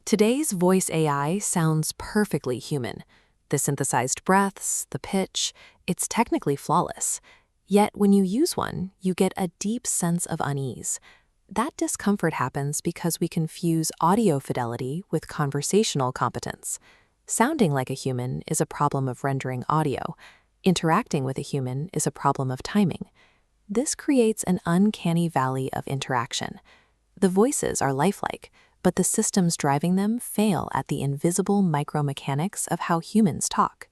Today's voice AI sounds perfectly human. The synthesized breaths, the pitch, it's technically flawless. Yet when you use one, you get a deep sense of unease. That discomfort happens because we confuse audio fidelity with conversational competence. Sounding like a human is a problem of rendering audio. Interacting with a human is a problem of timing. This creates an uncanny valley of interaction. The voices are lifelike, but the systems driving them fail at the invisible micromechanics of how humans talk.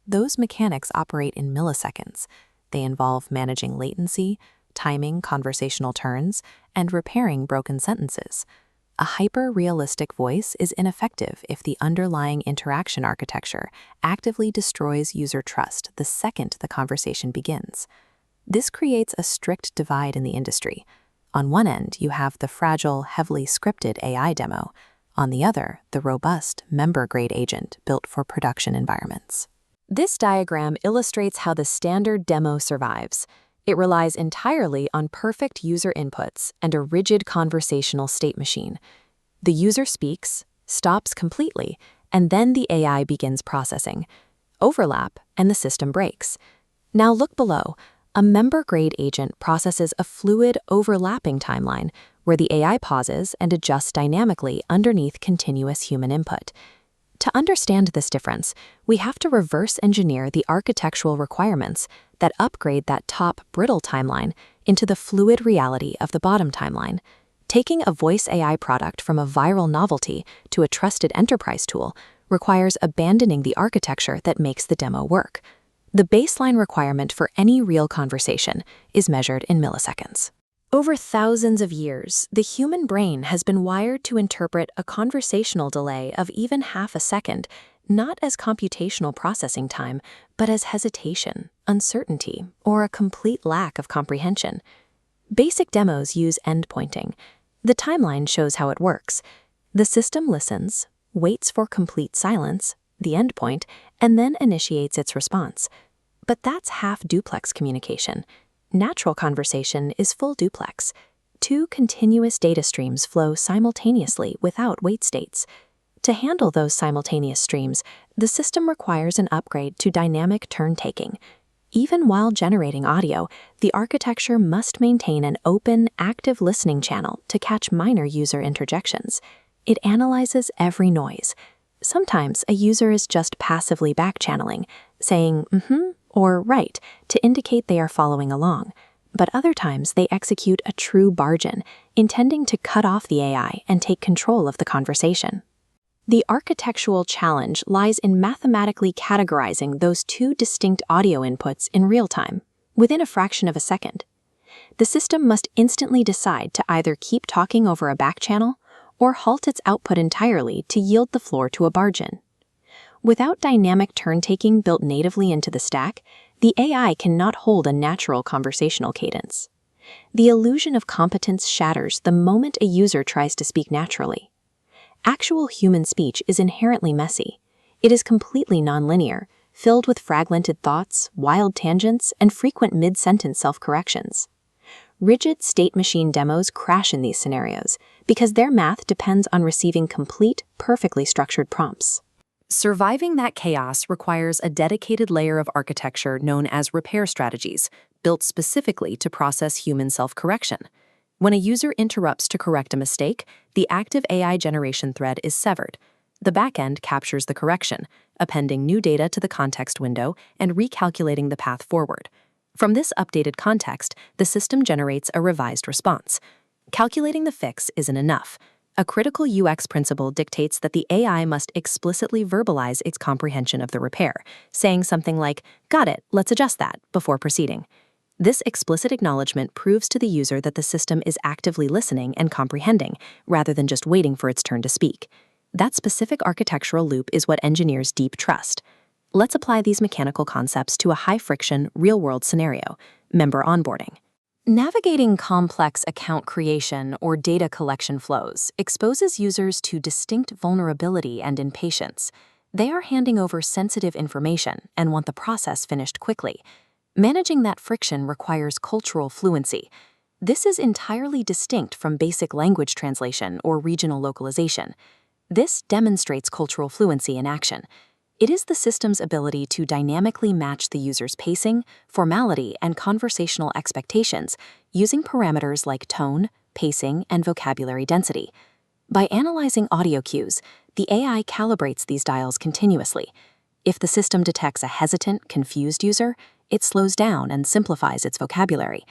Those mechanics operate in milliseconds. They involve managing latency, timing conversational turns, and repairing broken sentences. A hyper-realistic voice is ineffective if the underlying interaction architecture actively destroys user trust the second the conversation begins. This creates a strict divide in the industry. On one end, you have the fragile, heavily scripted AI demo. On the other, the robust, member-grade agent built for production environments. This diagram illustrates how the standard demo survives. It relies entirely on perfect user inputs and a rigid conversational state machine. The user speaks, stops completely, and then the AI begins processing. Overlap, and the system breaks. Now look below. A member-grade agent processes a fluid, overlapping timeline where the AI pauses and adjusts dynamically underneath continuous human input. To understand this difference, we have to reverse engineer the architectural requirements that upgrade that top, brittle timeline into the fluid reality of the bottom timeline. Taking a voice AI product from a viral novelty to a trusted enterprise tool requires abandoning the architecture that makes the demo work. The baseline requirement for any real conversation is measured in milliseconds. Over thousands of years, the human brain has been wired to interpret a conversational delay of even half a second, not as computational processing time, but as hesitation, uncertainty, or a complete lack of comprehension. Basic demos use endpointing. The timeline shows how it works. The system listens, waits for complete silence, the endpoint, and then initiates its response. But that's half-duplex communication. Natural conversation is full duplex. Two continuous data streams flow simultaneously without wait states. To handle those simultaneous streams, the system requires an upgrade to dynamic turn-taking. Even while generating audio, the architecture must maintain an open, active listening channel to catch minor user interjections. It analyzes every noise. Sometimes a user is just passively back-channeling, saying "mm-hmm" or "right" to indicate they are following along. But other times they execute a true bargain, intending to cut off the AI and take control of the conversation. The architectural challenge lies in mathematically categorizing those two distinct audio inputs in real time, within a fraction of a second. The system must instantly decide to either keep talking over a back channel or halt its output entirely to yield the floor to a bargain. Without dynamic turn-taking built natively into the stack, the AI cannot hold a natural conversational cadence. The illusion of competence shatters the moment a user tries to speak naturally. Actual human speech is inherently messy. It is completely nonlinear, filled with fragmented thoughts, wild tangents, and frequent mid-sentence self-corrections. Rigid state machine demos crash in these scenarios because their math depends on receiving complete, perfectly structured prompts. Surviving that chaos requires a dedicated layer of architecture known as repair strategies, built specifically to process human self-correction. When a user interrupts to correct a mistake, the active AI generation thread is severed. The backend captures the correction, appending new data to the context window and recalculating the path forward. From this updated context, the system generates a revised response. Calculating the fix isn't enough. A critical UX principle dictates that the AI must explicitly verbalize its comprehension of the repair, saying something like, "Got it, let's adjust that," before proceeding. This explicit acknowledgement proves to the user that the system is actively listening and comprehending, rather than just waiting for its turn to speak. That specific architectural loop is what engineers deep trust. Let's apply these mechanical concepts to a high-friction, real-world scenario: member onboarding. Navigating complex account creation or data collection flows exposes users to distinct vulnerability and impatience. They are handing over sensitive information and want the process finished quickly. Managing that friction requires cultural fluency. This is entirely distinct from basic language translation or regional localization. This demonstrates cultural fluency in action. It is the system's ability to dynamically match the user's pacing, formality, and conversational expectations using parameters like tone, pacing, and vocabulary density. By analyzing audio cues, the AI calibrates these dials continuously. If the system detects a hesitant, confused user, it slows down and simplifies its vocabulary.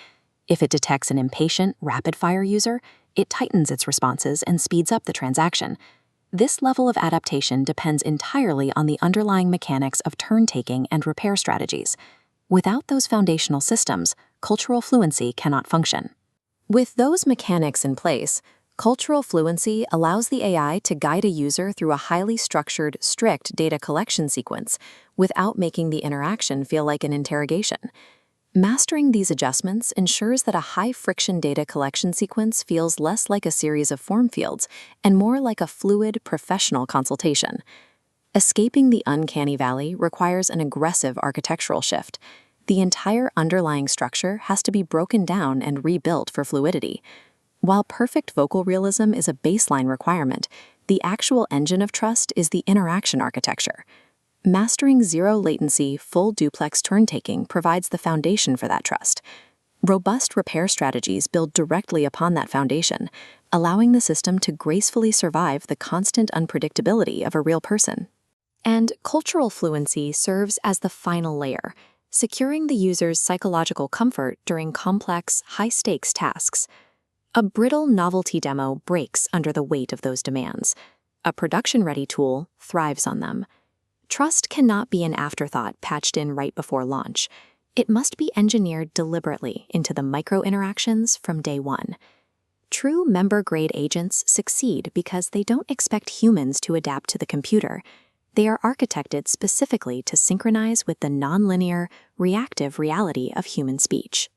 If it detects an impatient, rapid-fire user, it tightens its responses and speeds up the transaction. This level of adaptation depends entirely on the underlying mechanics of turn-taking and repair strategies. Without those foundational systems, cultural fluency cannot function. With those mechanics in place, cultural fluency allows the AI to guide a user through a highly structured, strict data collection sequence without making the interaction feel like an interrogation. Mastering these adjustments ensures that a high-friction data collection sequence feels less like a series of form fields and more like a fluid, professional consultation. Escaping the uncanny valley requires an aggressive architectural shift. The entire underlying structure has to be broken down and rebuilt for fluidity. While perfect vocal realism is a baseline requirement, the actual engine of trust is the interaction architecture. Mastering zero-latency, full duplex turn-taking provides the foundation for that trust. Robust repair strategies build directly upon that foundation, allowing the system to gracefully survive the constant unpredictability of a real person. And cultural fluency serves as the final layer, securing the user's psychological comfort during complex, high-stakes tasks. A brittle novelty demo breaks under the weight of those demands. A production-ready tool thrives on them. Trust cannot be an afterthought patched in right before launch. It must be engineered deliberately into the micro-interactions from day one. True member-grade agents succeed because they don't expect humans to adapt to the computer. They are architected specifically to synchronize with the nonlinear, reactive reality of human speech.